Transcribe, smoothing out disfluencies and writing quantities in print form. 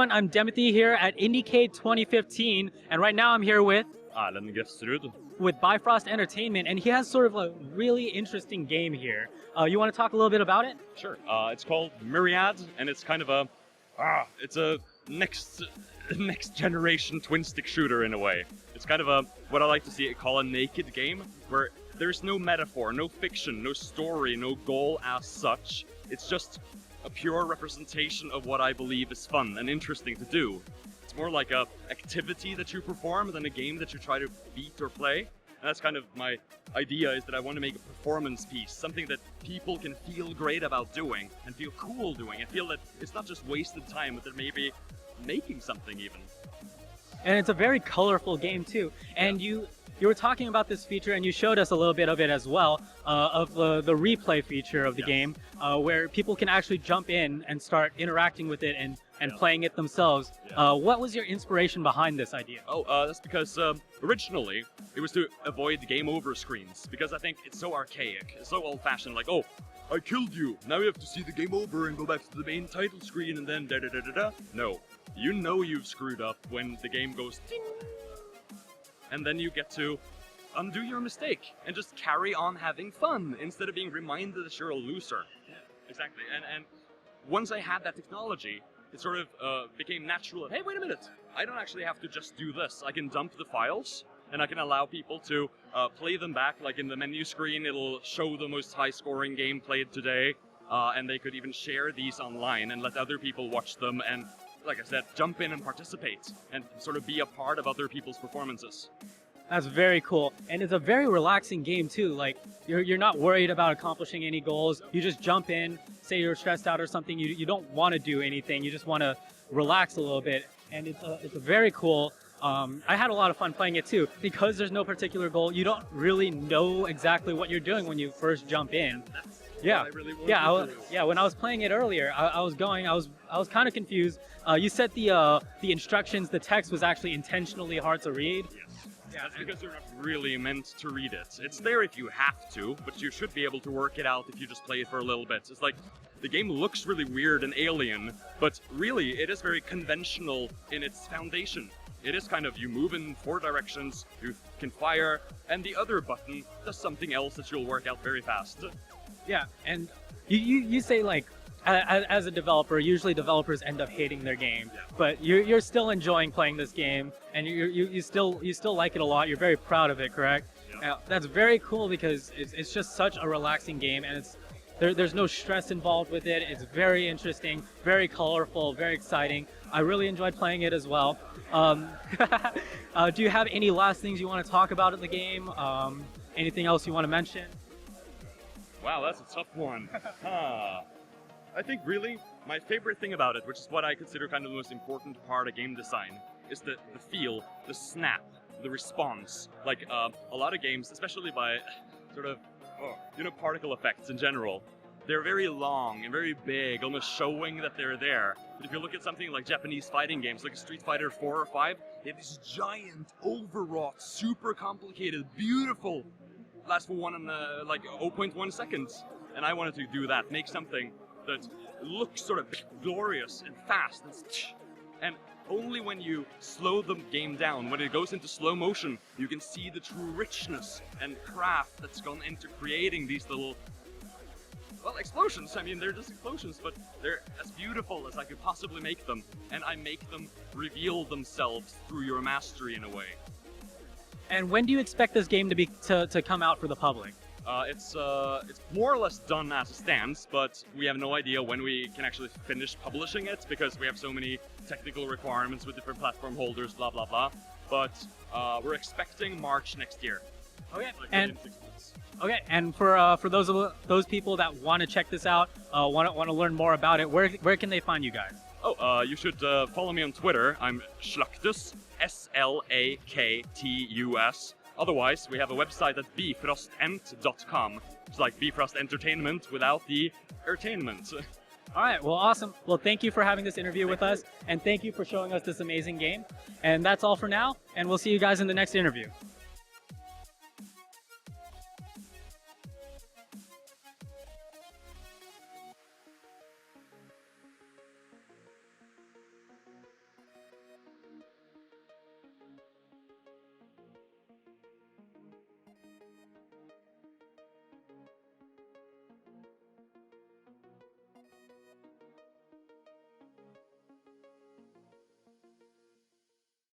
everyone, I'm Timothy here at IndieCade 2015, and right now I'm here with Erlend Grefsrud. Bifrost Entertainment, and he has sort of a really interesting game here. You want to talk a little bit about it? Sure. It's called Myriad, and it's kind of a next generation twin stick shooter in a way. It's kind of a what I like to call a naked game where there's no metaphor, no fiction, no story, no goal as such. It's just a pure representation of what I believe is fun and interesting to do. It's more like a activity that you perform than a game that you try to beat or play. And that's kind of my idea, is that I want to make a performance piece, something that people can feel great about doing and feel cool doing, and feel that it's not just wasted time, but they're maybe making something even. And it's a very colorful game too. And you were talking about this feature, and you showed us a little bit of it as well, of the replay feature of the game, where people can actually jump in and start interacting with it and playing it themselves. What was your inspiration behind this idea? That's because originally it was to avoid game over screens, because I think it's so archaic, it's so old-fashioned, like, oh, I killed you, now you have to see the game over and go back to the main title screen and then da-da-da-da-da. No, you know you've screwed up when the game goes ding, and then you get to undo your mistake and just carry on having fun instead of being reminded that you're a loser. Yeah. Exactly. And once I had that technology, it sort of became natural. Hey, wait a minute! I don't actually have to just do this. I can dump the files, and I can allow people to play them back. Like in the menu screen, it'll show the most high-scoring game played today, and they could even share these online and let other people watch them and, like I said, jump in and participate and sort of be a part of other people's performances. That's very cool, and it's a very relaxing game too. Like you're not worried about accomplishing any goals. You just jump in. Say you're stressed out or something. You don't want to do anything. You just want to relax a little bit, and it's a very cool. I had a lot of fun playing it too, because there's no particular goal. You don't really know exactly what you're doing when you first jump in. Yeah, when I was playing it earlier, I was kind of confused. You said the instructions, the text was actually intentionally hard to read. Yes. Yeah, that's because you're not really meant to read it. It's there if you have to, but you should be able to work it out if you just play it for a little bit. It's like, the game looks really weird and alien, but really it is very conventional in its foundation. It is kind of, you move in 4 directions, you can fire, and the other button does something else that you'll work out very fast. Yeah, and you say, like, as a developer, usually developers end up hating their game, but you're still enjoying playing this game, and you still like it a lot. You're very proud of it, correct? Yeah. That's very cool, because it's just such a relaxing game, and there's no stress involved with it. It's very interesting, very colorful, very exciting. I really enjoyed playing it as well. Do you have any last things you want to talk about in the game? Anything else you want to mention? Wow, that's a tough one. I think really my favorite thing about it, which is what I consider kind of the most important part of game design, is the feel, the snap, the response. Like a lot of games, especially by sort of, particle effects in general, they're very long and very big, almost showing that they're there. But if you look at something like Japanese fighting games, like Street Fighter 4 or 5, they have these giant, overwrought, super complicated, beautiful, last for 0.1 seconds. And I wanted to do that, make something that looks sort of glorious and fast, and only when you slow the game down, when it goes into slow motion, you can see the true richness and craft that's gone into creating these little, explosions. I mean, they're just explosions, but they're as beautiful as I could possibly make them, and I make them reveal themselves through your mastery in a way. And when do you expect this game to come out for the public? It's more or less done as it stands, but we have no idea when we can actually finish publishing it, because we have so many technical requirements with different platform holders, blah blah blah. But we're expecting March next year. Okay. And for those people that want to check this out, want to learn more about it, where can they find you guys? You should follow me on Twitter. I'm Slaktus, SLAKTUS. Otherwise, we have a website at bifrostent.com. It's like Bifrost Entertainment without the entertainment. All right, well, awesome. Well, thank you for having this interview with us, and thank you for showing us this amazing game. And that's all for now, and we'll see you guys in the next interview.